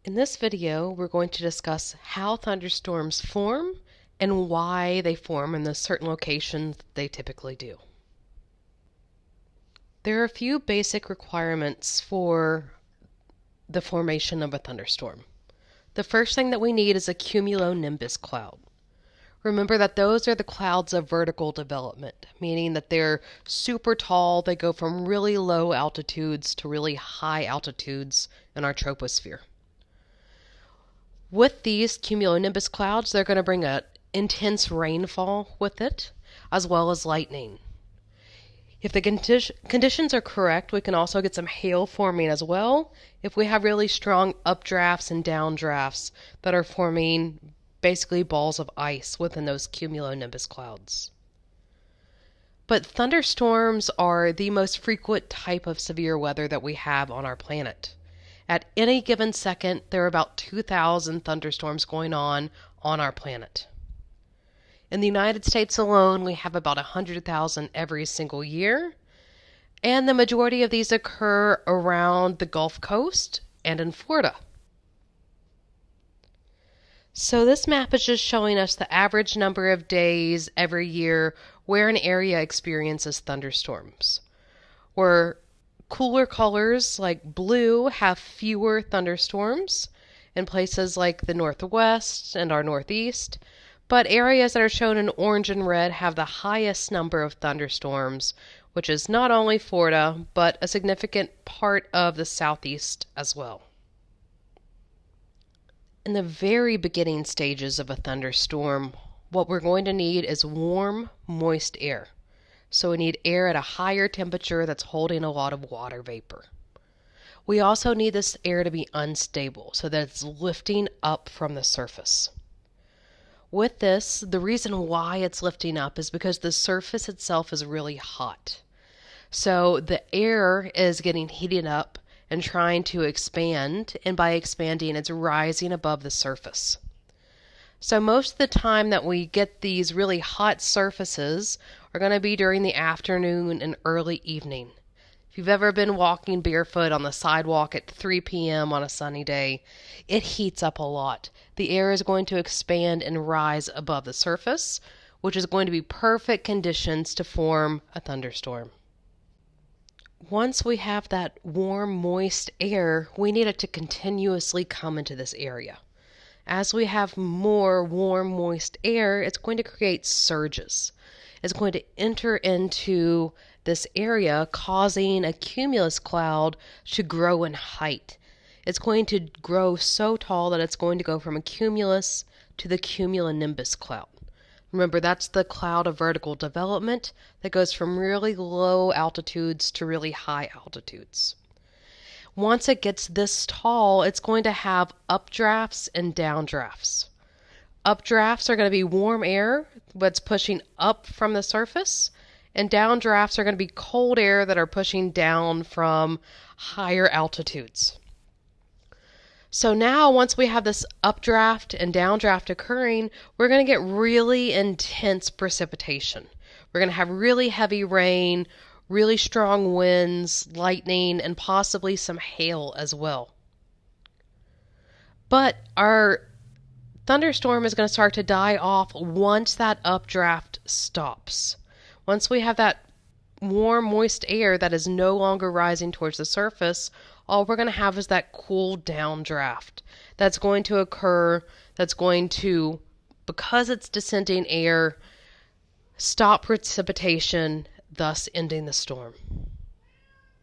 In this video, we're going to discuss how thunderstorms form and why they form in the certain locations they typically do. There are a few basic requirements for the formation of a thunderstorm. The first thing that we need is a cumulonimbus cloud. Remember that those are the clouds of vertical development, meaning that they're super tall. They go from really low altitudes to really high altitudes in our troposphere. With these cumulonimbus clouds, they're going to bring an intense rainfall with it, as well as lightning. If the conditions are correct, we can also get some hail forming as well if we have really strong updrafts and downdrafts that are forming basically balls of ice within those cumulonimbus clouds. But thunderstorms are the most frequent type of severe weather that we have on our planet. At any given second, there are about 2,000 thunderstorms going on our planet. In the United States alone, we have about 100,000 every single year, and the majority of these occur around the Gulf Coast and in Florida. So this map is just showing us the average number of days every year where an area experiences thunderstorms. Where cooler colors like blue have fewer thunderstorms in places like the Northwest and our Northeast, but areas that are shown in orange and red have the highest number of thunderstorms, which is not only Florida, but a significant part of the Southeast as well. In the very beginning stages of a thunderstorm, what we're going to need is warm, moist air. So we need air at a higher temperature that's holding a lot of water vapor. We also need this air to be unstable so that it's lifting up from the surface. With this, the reason why it's lifting up is because the surface itself is really hot. So the air is getting heated up and trying to expand, and by expanding, it's rising above the surface. So most of the time that we get these really hot surfaces are going to be during the afternoon and early evening. If you've ever been walking barefoot on the sidewalk at 3 p.m. on a sunny day, it heats up a lot. The air is going to expand and rise above the surface, which is going to be perfect conditions to form a thunderstorm. Once we have that warm, moist air, we need it to continuously come into this area. As we have more warm, moist air, it's going to create surges. It's going to enter into this area, causing a cumulus cloud to grow in height. It's going to grow so tall that it's going to go from a cumulus to the cumulonimbus cloud. Remember, that's the cloud of vertical development that goes from really low altitudes to really high altitudes. Once it gets this tall, it's going to have updrafts and downdrafts. Updrafts are going to be warm air that's pushing up from the surface, and downdrafts are going to be cold air that are pushing down from higher altitudes. So now, once we have this updraft and downdraft occurring, we're going to get really intense precipitation. We're going to have really heavy rain, really strong winds, lightning, and possibly some hail as well. But our thunderstorm is going to start to die off once that updraft stops. Once we have that warm, moist air that is no longer rising towards the surface, all we're going to have is that cool down draft that's going to occur, that's going to, because it's descending air, stop precipitation, thus ending the storm.